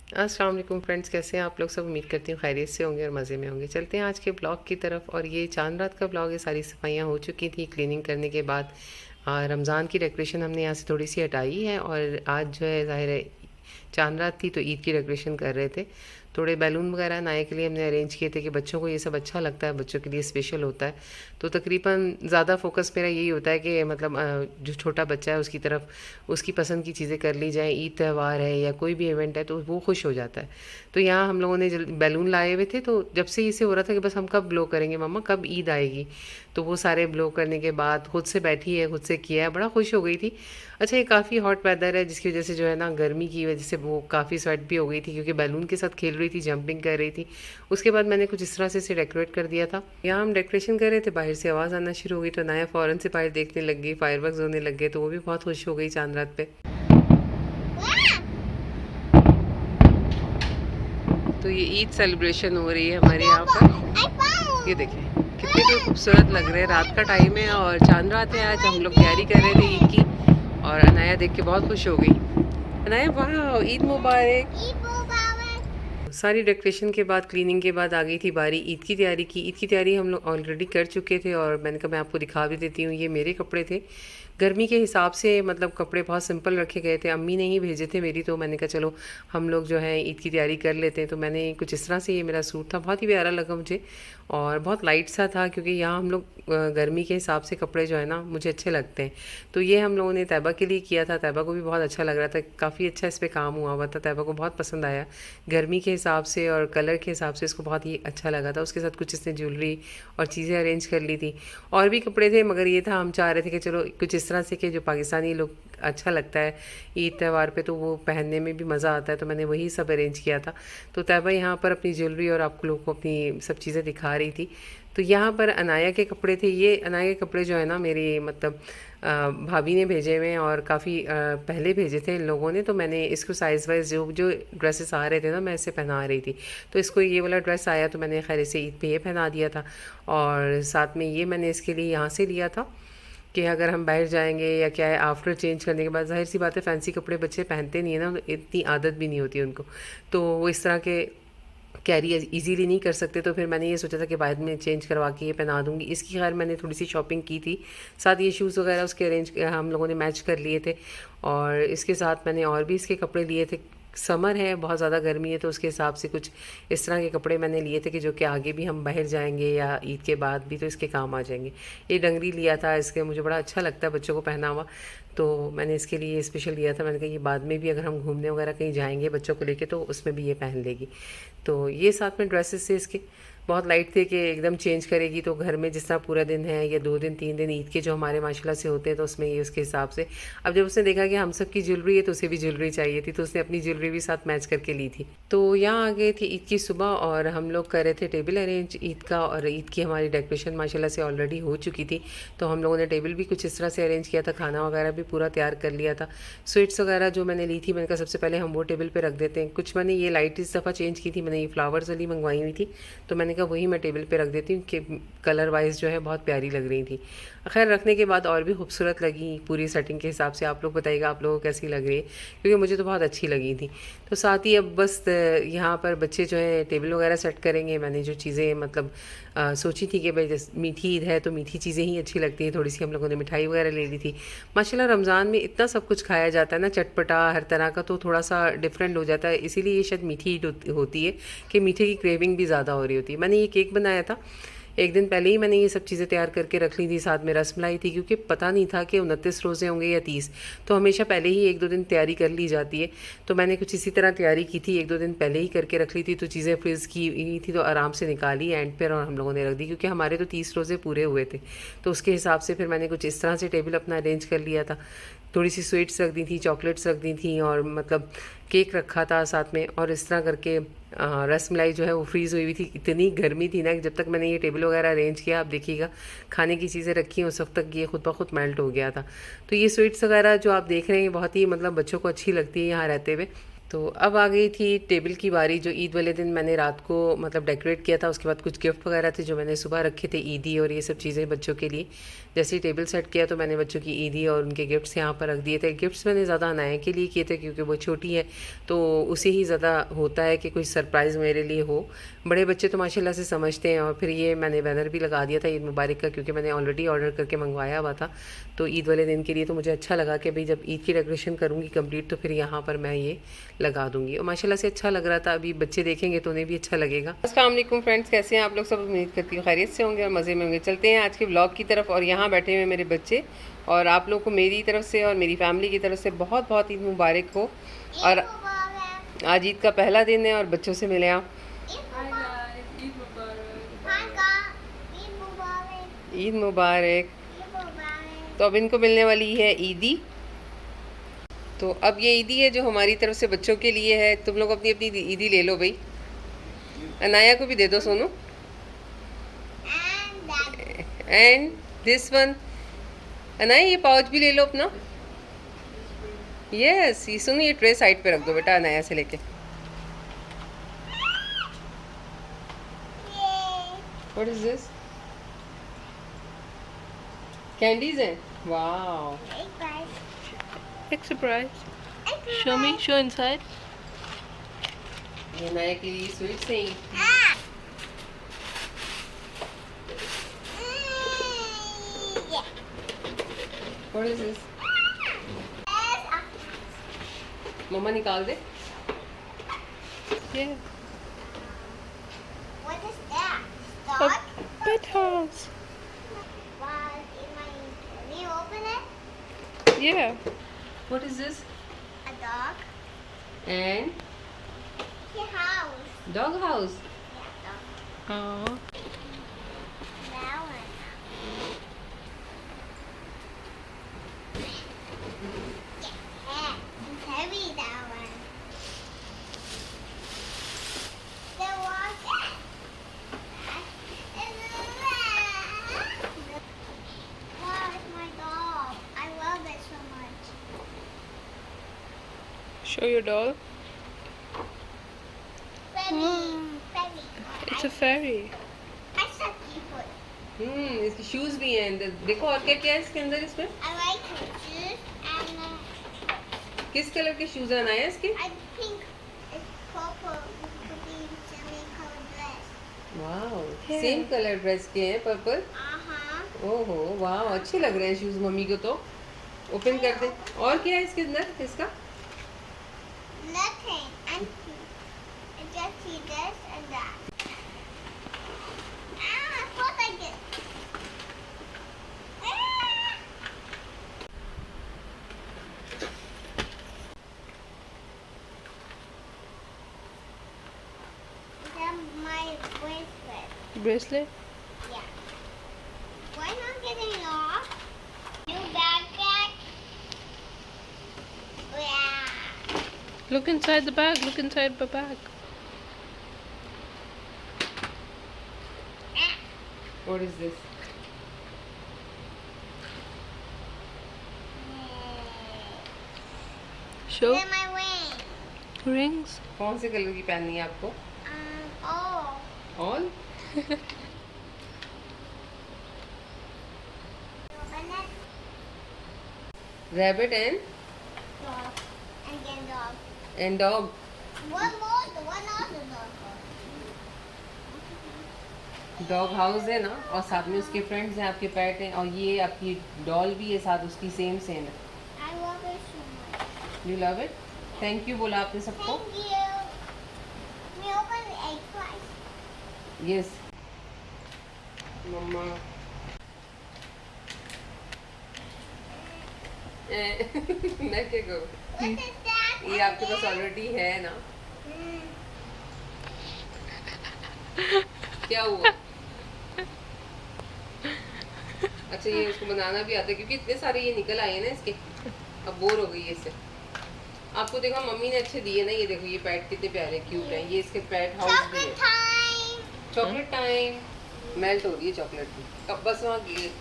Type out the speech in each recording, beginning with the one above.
अस्सलाम वालेकुम फ्रेंड्स, कैसे हैं आप लोग सब। उम्मीद करती हूँ खैरियत से होंगे और मज़े में होंगे। चलते हैं आज के ब्लॉग की तरफ। और ये चांद रात का ब्लॉग है। सारी सफाइयाँ हो चुकी थी क्लीनिंग करने के बाद। रमज़ान की डेकोरेशन हमने यहाँ से थोड़ी सी हटाई है और आज जो है ज़ाहिर है चांद रात थी तो ईद की डेकोरेशन कर रहे थे। थोड़े बैलून वगैरह नाए के लिए हमने अरेंज किए थे कि बच्चों को ये सब अच्छा लगता है, बच्चों के लिए स्पेशल होता है। तो तकरीबन ज़्यादा फोकस मेरा यही होता है कि मतलब जो छोटा बच्चा है उसकी तरफ उसकी पसंद की चीज़ें कर ली जाएँ। ईद त्यौहार है या कोई भी इवेंट है तो वो खुश हो जाता है। तो यहाँ हम लोगों ने बैलून लाए हुए थे, तो जब से इसे हो रहा था कि बस हम कब ब्लो करेंगे मम्मा, कब ईद आएगी। तो वो सारे ब्लो करने के बाद खुद से बैठी है, खुद से किया है, बड़ा खुश हो गई थी। अच्छा, ये काफ़ी हॉट वेदर है जिसकी वजह से जो है ना, गर्मी की वजह से वो काफ़ी स्वेट भी हो गई थी क्योंकि बैलून के साथ खेल रही थी, जंपिंग कर रही थी। उसके बाद मैंने कुछ इस तरह से इसे डेकोरेट कर दिया था। यहाँ हम डेकोरेशन कर रहे थे, बाहर से आवाज़ आना शुरू हो गई तो नया फ़ौरन से बाहर देखने लग गई, फायरवर्क्स होने लग गए, तो वो भी बहुत खुश हो गई चांद रात पे। तो ये ईद सेलिब्रेशन हो रही है हमारे यहाँ पर। ये देखें कितने भी खूबसूरत लग रहे हैं। रात का टाइम है और चांद रात है। आज हम लोग तैयारी कर रहे थे ईद की और अनाया देख के बहुत खुश हो गई। अनाया वाह, ईद मुबारक। सारी डेकोरेशन के बाद, क्लीनिंग के बाद आ गई थी बारी ईद की तैयारी की। ईद की तैयारी हम लोग ऑलरेडी कर चुके थे और मैंने कहा मैं आपको दिखा भी देती हूँ। ये मेरे कपड़े थे। गर्मी के हिसाब से मतलब कपड़े बहुत सिंपल रखे गए थे, अम्मी ने ही भेजे थे मेरी, तो मैंने कहा चलो हम लोग जो है ईद की तैयारी कर लेते हैं। तो मैंने कुछ इस तरह से, ये मेरा सूट था, बहुत ही प्यारा लगा मुझे और बहुत लाइट सा था क्योंकि यहाँ हम लोग गर्मी के हिसाब से कपड़े जो है ना मुझे अच्छे लगते हैं। तो ये हम लोगों ने तैयबा के लिए किया था, तैयबा को भी बहुत अच्छा लग रहा था, काफ़ी अच्छा इस पर काम हुआ हुआ था, तैयबा को बहुत पसंद आया। गर्मी के हिसाब से और कलर के हिसाब से इसको बहुत ही अच्छा लगा था। उसके साथ कुछ इसने ज्वेलरी और चीज़ें अरेंज कर ली थी। और भी कपड़े थे मगर ये था, हम चाह रहे थे कि चलो कुछ इस तरह से कि जो पाकिस्तानी लोग अच्छा लगता है ईद त्यौहार पे, तो वो पहनने में भी मज़ा आता है, तो मैंने वही सब अरेंज किया था। तो तैयबा यहाँ पर अपनी ज्वेलरी और आप लोग को अपनी सब चीज़ें दिखा रही थी। तो यहाँ पर अनाया के कपड़े थे। ये अनाया के कपड़े जो है ना मेरी मतलब भाभी ने भेजे हुए हैं और काफ़ी पहले भेजे थे इन लोगों ने। तो मैंने इसको साइज़ वाइज जो जो ड्रेसेस आ रहे थे ना मैं इसे पहना रही थी। तो इसको ये वाला ड्रेस आया तो मैंने खैर इसे ईद पे ये पहना दिया था। और साथ में ये मैंने इसके लिए यहाँ से लिया था कि अगर हम बाहर जाएंगे या क्या है, आफ्टर चेंज करने के बाद ज़ाहिर सी बात है फैंसी कपड़े बच्चे पहनते नहीं है ना, इतनी आदत भी नहीं होती उनको। तो वो इस तरह के कैरी इजीली नहीं कर सकते, तो फिर मैंने ये सोचा था कि बाद में चेंज करवा के ये पहना दूंगी। इसकी खैर मैंने थोड़ी सी शॉपिंग की थी, साथ ये शूज़ वगैरह उसके अरेंज हम लोगों ने मैच कर लिए थे। और इसके साथ मैंने और भी इसके कपड़े लिए थे। समर है, बहुत ज़्यादा गर्मी है, तो उसके हिसाब से कुछ इस तरह के कपड़े मैंने लिए थे कि जो कि आगे भी हम बाहर जाएंगे या ईद के बाद भी तो इसके काम आ जाएंगे। ये डंगरी लिया था, इसके मुझे बड़ा अच्छा लगता है बच्चों को पहना हुआ, तो मैंने इसके लिए स्पेशल लिया था। मैंने कहा ये बाद में भी अगर हम घूमने वगैरह कहीं जाएंगे बच्चों को लेके तो उसमें भी ये पहन लेगी। तो ये साथ में ड्रेसेस थे इसके, बहुत लाइट थे कि एकदम चेंज करेगी तो घर में जिस तरह पूरा दिन है या 2 दिन 3 दिन ईद के जो हमारे माशाल्लाह से होते हैं तो उसमें ये उसके हिसाब से। अब जब उसने देखा कि हम सब की ज्वेलरी है तो उसे भी ज्वेलरी चाहिए थी, तो उसने अपनी ज्वेलरी भी साथ मैच करके ली थी। तो यहाँ आ गए थे ईद की सुबह और हम लोग कर रहे थे टेबल अरेंज ईद का। और ईद की हमारी डेकोरेशन माशाल्लाह से ऑलरेडी हो चुकी थी, तो हम लोगों ने टेबल भी कुछ इस तरह से अरेंज किया था, खाना वगैरह भी पूरा तैयार कर लिया था। स्वीट्स वगैरह जो मैंने ली थी, मैंने कहा सबसे पहले हम वो टेबल पे रख देते हैं। कुछ मैंने ये लाइट इस दफ़ा चेंज की थी, मैंने ये फ्लावर्स वाली मंगवाई हुई थी, तो मैंने कहा वही मैं टेबल पे रख देती हूँ कि कलर वाइज जो है बहुत प्यारी लग रही थी। खैर रखने के बाद और भी खूबसूरत लगी पूरी सेटिंग के हिसाब से। आप लोग बताइएगा आप लोगों को कैसी लग रही है, क्योंकि मुझे तो बहुत अच्छी लगी थी। तो साथ ही अब बस यहाँ पर बच्चे जो है टेबल वगैरह सेट करेंगे। मैंने जो चीज़ें मतलब सोची थी कि भाई जैसे मीठी ईद है तो मीठी चीज़ें ही अच्छी लगती हैं, थोड़ी सी हम लोगों ने मिठाई वगैरह ले ली थी। माशाल्लाह रमज़ान में इतना सब कुछ खाया जाता है ना, चटपटा हर तरह का, तो थोड़ा सा डिफरेंट हो जाता है। इसीलिए ये शायद मीठी ईद होती है कि मीठे की क्रेविंग भी ज़्यादा हो रही होती है। मैंने ये केक बनाया था, एक दिन पहले ही मैंने ये सब चीज़ें तैयार करके रख ली थी, साथ में रसमलाई थी, क्योंकि पता नहीं था कि 29 रोज़े होंगे या 30, तो हमेशा पहले ही 1-2 दिन तैयारी कर ली जाती है। तो मैंने कुछ इसी तरह तैयारी की थी, 1-2 दिन पहले ही करके रख ली थी, तो चीज़ें फ्रीज़ की हुई थी तो आराम से निकाली एंड पर और हम लोगों ने रख दी, क्योंकि हमारे तो 30 रोज़े पूरे हुए थे। तो उसके हिसाब से फिर मैंने कुछ इस तरह से टेबल अपना अरेंज कर लिया था। थोड़ी सी स्वीट्स रख दी थी, चॉकलेट्स रख दी थी और मतलब केक रखा था साथ में। और इस तरह करके रसमलाई जो है वो फ्रीज़ हुई हुई थी। इतनी गर्मी थी ना कि जब तक मैंने ये टेबल वगैरह अरेंज किया, आप देखिएगा खाने की चीज़ें रखी हैं उस वक्त तक ये खुद ब खुद मेल्ट हो गया था। तो ये स्वीट्स वगैरह जो आप देख रहे हैं बहुत ही मतलब बच्चों को अच्छी लगती है यहाँ रहते हुए। तो अब आ गई थी टेबल की बारी। जो ईद वाले दिन मैंने रात को मतलब डेकोरेट किया था, उसके बाद कुछ गिफ्ट वगैरह थे जो मैंने सुबह रखे थे, ईदी और ये सब चीज़ें बच्चों के लिए। जैसे ही टेबल सेट किया तो मैंने बच्चों की ईदी और उनके गिफ्ट्स यहाँ पर रख दिए थे। गिफ्ट्स मैंने ज़्यादा अनाया के लिए किए थे क्योंकि वो छोटी है, तो उसे ही ज़्यादा होता है कि कोई सरप्राइज़ मेरे लिए हो। बड़े बच्चे तो माशाल्लाह से समझते हैं। और फिर ये मैंने बैनर भी लगा दिया था ईद मुबारक का, क्योंकि मैंने ऑलरेडी ऑर्डर करके मंगवाया हुआ था। तो ईद वाले दिन के लिए तो मुझे अच्छा लगा कि भाई जब ईद की डेकोरेशन करूँगी कंप्लीट तो फिर यहाँ पर मैं ये लगा दूँगी। और माशाल्लाह से अच्छा लग रहा था। अभी बच्चे देखेंगे तो उन्हें भी अच्छा लगेगा। अस्सलाम वालेकुम फ्रेंड्स, कैसे हैं आप लोग सब? उम्मीद करती हूँ खैरियत से होंगे और मज़े में होंगे। चलते हैं आज के ब्लॉग की तरफ। और यहाँ बैठे हुए मेरे बच्चे, और आप लोग को मेरी तरफ से और मेरी फैमिली की तरफ से बहुत बहुत ईद मुबारक हो। और आज ईद का पहला दिन है और बच्चों से मिले आप। ईद मुबारक। तो अब इनको मिलने वाली है ईदी। तो अब ये ईदी है जो हमारी तरफ से बच्चों के लिए है। तुम लोग अपनी अपनी ईदी ले लो भाई। अनाया को भी दे दो Sonu. And this one. Anaya ये पाउच भी ले लो अपना। यस, ये सुनो, ये ट्रे साइड पे रख दो बेटा अनाया से लेके। What is this? कैंडीज हैं। Wow, Big surprise. Show me, show inside. ये अनाया के लिए स्वीट्स हैं। What is this? मम्मा निकाल दे। Yeah. What is that? A Dog? pet house. Can you open it? Yeah. What is this? A dog? And Your house. dog house. Yeah, dog. Oh. That one. Yeah, it's heavy, that one. There was Wow, it's my dog. I love it so much. Show your doll. Fairy. Wow. Fairy. It's a fairy. I suck you foot. इसके shoes भी हैं अंदर। देखो और क्या क्या है इसके अंदर। इसमें I like her shoes and किस कलर के शूज हैं अनाया इसके? I think it's purple with the semi-colored dress. Wow, Yeah. Same colour dress के हैं, पर्पल। Uh-huh. ओहो वाओ, अच्छे लग रहे हैं शूज मम्मी को। तो ओपन कर दे। और क्या है इसके अंदर इसका? Nothing. I just see this and that. Ah, I thought I did. Ah! That's my bracelet. Bracelet. Yeah. Why not getting off? New backpack. Yeah. Look inside the bag. Look inside the bag. What is this? Show. They're my wings. Rings. कौन से colour की पहननी है आपको? Oh. All? And then rabbit and dog. And then dog. Dog. One more, the one other dog. Dog house है ना, और साथ में उसके फ्रेंड्स हैं, आपके पेट हैं, और ये आपकी डॉल भी है साथ उसकी सेम सेम है। I love it so much. You love it. Thank you बोला आपने सबको। Thank you. We open the egg twice. Yes मम्मा। मैं क्या करूँ? What is that? ये आपके पास ऑलरेडी है ना। क्या हुआ? अच्छा, ये उसको बनाना भी आता है क्योंकि इतने सारे ये निकल आए हैं ना इसके। अब बोर हो गई है इससे। आपको देखो मम्मी ने अच्छे दिए ना। ये देखो ये पैट कितने प्यारे क्यूट हैं। ये इसके पैट हाउस भी है। Chocolate time. Chocolate time. Melt हो रही है चॉकलेट की। अब बस वहाँ गिर।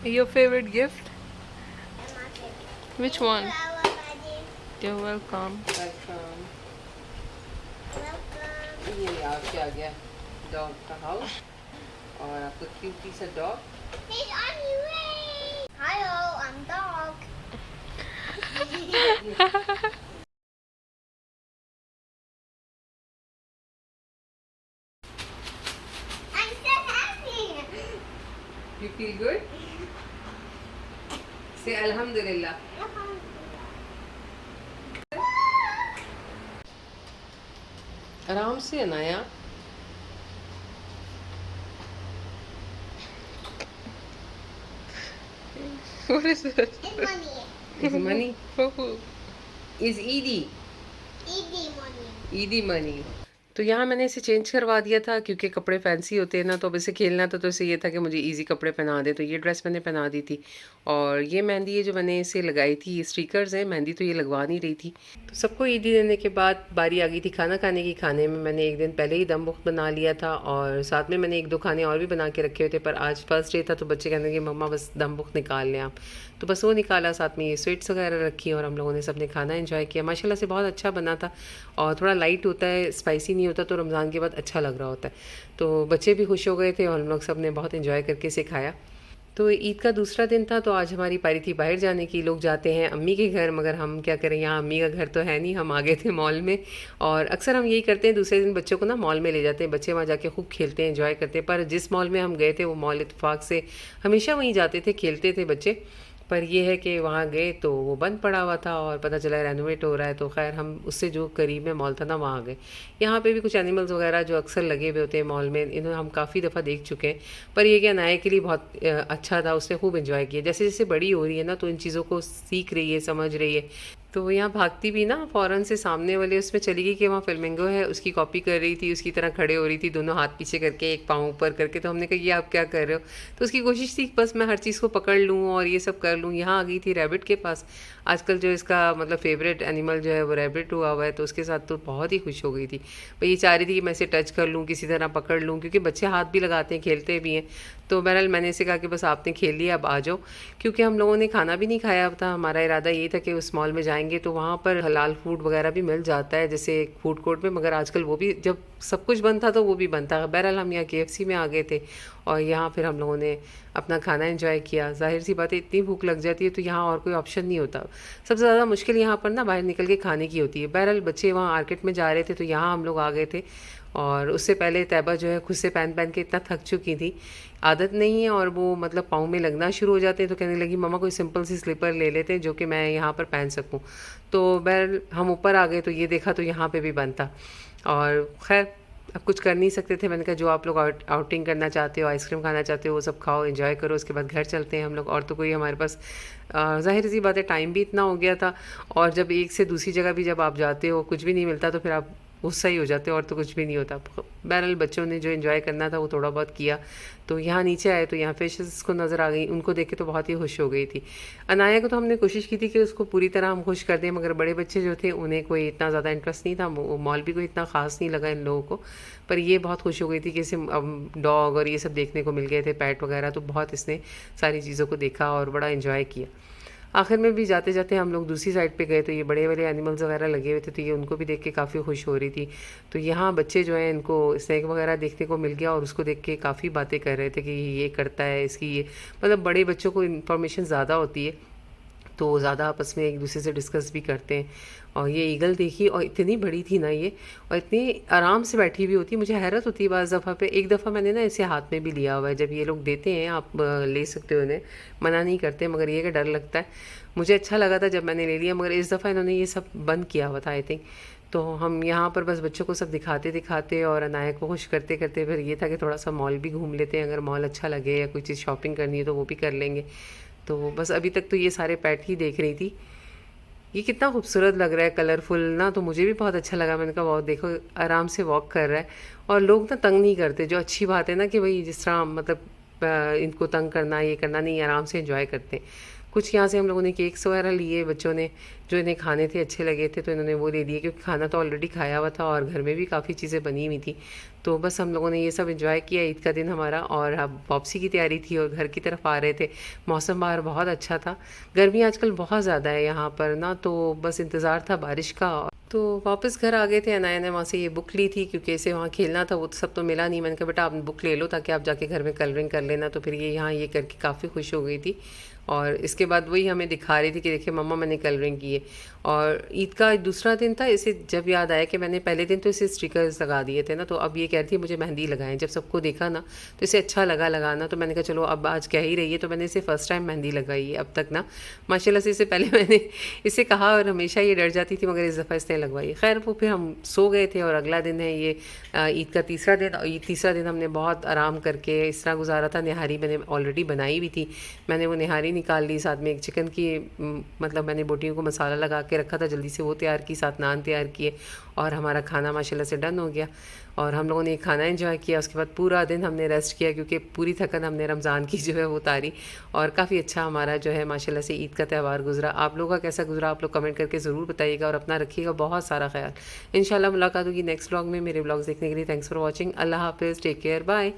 Your favorite gift? And my favorite. Which one? Flower buddy. You're welcome. Welcome. Welcome. ये आपके आ गया डॉग का हाउस और आपका क्यूटी सा dog. He's on your way. Hello, I'm dog. I'm so happy. You feel good? Say Alhamdulillah. आराम से Anaya. What is this? It's money. Is money? For who? Is Edie? Easy money. ईदी money. तो यहाँ मैंने इसे change करवा दिया था क्योंकि कपड़े फैंसी होते हैं ना, तो अब इसे खेलना था तो इसे ये था कि मुझे इजी कपड़े पहना दे, तो ये ड्रेस मैंने पहना दी थी। और ये मेहंदी है जो मैंने इसे लगाई थी, ये स्टिकर्स हैं, मेहंदी तो ये लगवा नहीं रही थी। तो सबको ईदी देने के बाद बारी आ गई थी खाना खाने की। खाने में मैंने एक दिन पहले ही दम बुख्त बना लिया था और साथ में मैंने एक दो खाने और भी बना के रखे हुए थे, पर आज फर्स्ट डे था तो बच्चे कहने लगे मम्मा बस दम बुख्त निकाल लें आप, तो बस वो निकाला। साथ में ये स्वीट्स वगैरह रखी और हम लोगों ने सबने खाना एंजॉय किया। माशाल्लाह से बहुत अच्छा बना था और थोड़ा लाइट होता है, स्पाइसी नहीं होता, तो रमज़ान के बाद अच्छा लग रहा होता है। तो बच्चे भी खुश हो गए थे और हम लोग सब ने बहुत एंजॉय करके इसे खाया। तो ईद का दूसरा दिन था तो आज हमारी पारी थी बाहर जाने की। लोग जाते हैं अम्मी के घर, मगर हम क्या करें, यहाँ अम्मी का घर तो है नहीं, हम आ गए थे मॉल में। और अक्सर हम यही करते हैं, दूसरे दिन बच्चों को ना मॉल में ले जाते हैं, बच्चे वहाँ जाके खूब खेलते हैं, एंजॉय करते हैं। पर जिस मॉल में हम गए थे वो मॉल इत्तेफाक से हमेशा वहीं जाते थे, खेलते थे बच्चे, पर ये है कि वहाँ गए तो वो बंद पड़ा हुआ था और पता चला रेनोवेट हो रहा है, तो खैर हम उससे जो करीब में मॉल था ना वहाँ गए। यहाँ पे भी कुछ एनिमल्स वगैरह जो अक्सर लगे हुए होते हैं मॉल में, इन्हें हम काफ़ी दफ़ा देख चुके हैं, पर ये क्या अनाया के लिए बहुत अच्छा था, उसने खूब एंजॉय किया। जैसे जैसे बड़ी हो रही है ना तो इन चीज़ों को सीख रही है, समझ रही है। तो यहाँ भागती भी ना फ़ौरन से सामने वाले उसमें चली गई कि वहाँ फ्लेमिंगो है, उसकी कॉपी कर रही थी, उसकी तरह खड़े हो रही थी, दोनों हाथ पीछे करके एक पाँव ऊपर करके। तो हमने कहा ये आप क्या कर रहे हो, तो उसकी कोशिश थी बस मैं हर चीज़ को पकड़ लूँ और ये सब कर लूँ। यहाँ आ गई थी रैबिट के पास, आजकल जो इसका मतलब फेवरेट एनिमल जो है वो रैबिट हुआ हुआ है, तो उसके साथ तो बहुत ही खुश हो गई थी। भाई ये चाह रही थी कि मैं इसे टच कर लूँ, किसी तरह पकड़ लूँ, क्योंकि बच्चे हाथ भी लगाते हैं, खेलते भी हैं। तो बहरहाल मैंने इसे कहा कि बस आपने खेल लिया, अब आ जाओ, क्योंकि हम लोगों ने खाना भी नहीं खाया था। हमारा इरादा ये था कि उस मॉल में जाएंगे तो वहाँ पर हलाल फूड वगैरह भी मिल जाता है जैसे फूड कोर्ट में, मगर आजकल वो भी, जब सब कुछ बंद था तो वो भी बंद था। बहरहाल हम यहाँ KFC में आ गए थे और यहाँ फिर हम लोगों ने अपना खाना एंजॉय किया। जाहिर सी बात है इतनी भूख लग जाती है तो यहाँ और कोई ऑप्शन नहीं होता। सबसे ज़्यादा मुश्किल यहाँ पर ना बाहर निकल के खाने की होती है। बहरहाल बच्चे वहाँ मार्केट में जा रहे थे तो यहाँ हम लोग आ गए थे, और उससे पहले तैयबा जो है खुद से पहन पहन के इतना थक चुकी थी, आदत नहीं है, और वो मतलब पाँव में लगना शुरू हो जाते हैं, तो कहने लगी मम्मा कोई सिंपल सी स्लीपर ले लेते हैं जो कि मैं यहाँ पर पहन सकूँ। तो बहरहाल हम ऊपर आ गए तो ये देखा तो यहाँ पे भी बंद था, और खैर अब कुछ कर नहीं सकते थे। मैंने कहा जो आप लोग आउटिंग करना चाहते हो, आइसक्रीम खाना चाहते हो, वो सब खाओ, एंजॉय करो, उसके बाद घर चलते हैं हम लोग। और तो कोई हमारे पास जाहिर सी बात है टाइम भी इतना हो गया था, और जब एक से दूसरी जगह भी जब आप जाते हो कुछ भी नहीं मिलता तो फिर आप गुस्सा ही हो जाते हो, और तो कुछ भी नहीं होता। बहरहाल बच्चों ने जो एंजॉय करना था वो थोड़ा बहुत किया। तो यहाँ नीचे आए तो यहाँ फिशेस को नज़र आ गई, उनको देख के तो बहुत ही खुश हो गई थी। अनाया को तो हमने कोशिश की थी कि उसको पूरी तरह हम खुश कर दें, मगर बड़े बच्चे जो थे उन्हें कोई इतना ज़्यादा इंटरेस्ट नहीं था, मॉल भी कोई इतना ख़ास नहीं लगा इन लोगों को। पर ये बहुत खुश हो गई थी कि इसे डॉग और ये सब देखने को मिल गए थे, पैट वगैरह, तो बहुत इसने सारी चीज़ों को देखा और बड़ा इन्जॉय किया। आखिर में भी जाते जाते हम लोग दूसरी साइड पे गए तो ये बड़े बड़े एनिमल्स वगैरह लगे हुए थे, तो ये उनको भी देख के काफ़ी खुश हो रही थी। तो यहाँ बच्चे जो हैं इनको स्नैक वगैरह देखने को मिल गया और उसको देख के काफ़ी बातें कर रहे थे कि ये करता है, इसकी ये, मतलब बड़े बच्चों को इन्फॉर्मेशन ज़्यादा होती है तो ज़्यादा आपस में एक दूसरे से डिस्कस भी करते हैं। और ये ईगल देखी, और इतनी बड़ी थी ना ये, और इतनी आराम से बैठी हुई होती, मुझे हैरत होती है बाज़ दफ़ा पे। एक दफ़ा मैंने ना इसे हाथ में भी लिया हुआ है, जब ये लोग देते हैं आप ले सकते हो इन्हें, मना नहीं करते, मगर ये का डर लगता है। मुझे अच्छा लगा था जब मैंने ले लिया, मगर इस दफ़ा इन्होंने ये सब बंद किया हुआ था आई थिंक। तो हम यहाँ पर बस बच्चों को सब दिखाते दिखाते और अनाया को खुश करते करते फिर ये था कि थोड़ा सा मॉल भी घूम लेते हैं, अगर मॉल अच्छा लगे या कोई चीज़ शॉपिंग करनी है तो वो भी कर लेंगे। तो बस अभी तक तो ये सारे पैट ही देख रही थी। ये कितना खूबसूरत लग रहा है, कलरफुल ना, तो मुझे भी बहुत अच्छा लगा। मैंने कहा वाह देखो आराम से वॉक कर रहा है, और लोग ना तंग नहीं करते, जो अच्छी बात है ना कि भाई जिस तरह मतलब इनको तंग करना ये करना नहीं, आराम से एंजॉय करते हैं। कुछ यहाँ से हम लोगों ने केक्स वगैरह लिए बच्चों ने, जो इन्हें खाने थे, अच्छे लगे थे तो इन्होंने वो ले लिए, क्योंकि खाना तो ऑलरेडी खाया हुआ था और घर में भी काफ़ी चीज़ें बनी हुई थी। तो बस हम लोगों ने ये सब एंजॉय किया ईद का दिन हमारा। और अब वापसी की तैयारी थी और घर की तरफ आ रहे थे। मौसम बाहर बहुत अच्छा था, गर्मी आजकल बहुत ज़्यादा है यहाँ पर ना, तो बस इंतज़ार था बारिश का। तो वापस घर आ गए थे। अनाया ने वहाँ से ये बुक ली थी, क्योंकि इसे वहाँ खेलना था, वो सब तो मिला नहीं। मैंने कहा बेटा आप बुक ले लो ताकि आप जाके घर में कलरिंग कर लेना। तो फिर ये यहाँ ये करके काफ़ी खुश हो गई थी। और इसके बाद वही हमें दिखा रही थी कि देखिए मम्मा मैंने कलरिंग की है। और ईद का दूसरा दिन था, इसे जब याद आया कि मैंने पहले दिन तो इसे स्टिकर्स लगा दिए थे ना, तो अब ये कह रही थी मुझे मेहंदी लगाएं। जब सबको देखा ना तो इसे अच्छा लगा लगाना, तो मैंने कहा चलो अब आज कह ही रही है तो मैंने इसे फ़र्स्ट टाइम मेहंदी लगाई है अब तक ना, माशाल्लाह से। इससे पहले मैंने इसे कहा और हमेशा ये डर जाती थी, मगर इस दफ़ा इसने लगवाई। खैर वो फिर हम सो गए थे और अगला दिन है ये ईद का तीसरा दिन। ईद तीसरा दिन हमने बहुत आराम करके इस तरह गुजारा था। निहारी मैंने ऑलरेडी बनाई हुई थी, मैंने वो निहारी निकाल ली, साथ में एक चिकन की मतलब मैंने बोटियों को मसाला लगा के रखा था, जल्दी से वो तैयार की, साथ नान तैयार किए और हमारा खाना माशाल्लाह से डन हो गया। और हम लोगों ने खाना एंजॉय किया। उसके बाद पूरा दिन हमने रेस्ट किया, क्योंकि पूरी थकन हमने रमज़ान की जो है वो उतारी। और काफ़ी अच्छा हमारा जो है माशाल्लाह से ईद का त्यौहार गुजरा। आप लोगों का कैसा गुजरा आप लोग कमेंट करके ज़रूर बताइएगा, और अपना रखिएगा बहुत सारा ख्याल। इंशाल्लाह मुलाकात होगी नेक्स्ट व्लॉग में। मेरे व्लॉग्स देखने के लिए थैंक्स फॉर वॉचिंग। अल्लाह हाफिज़, टेक केयर, बाय।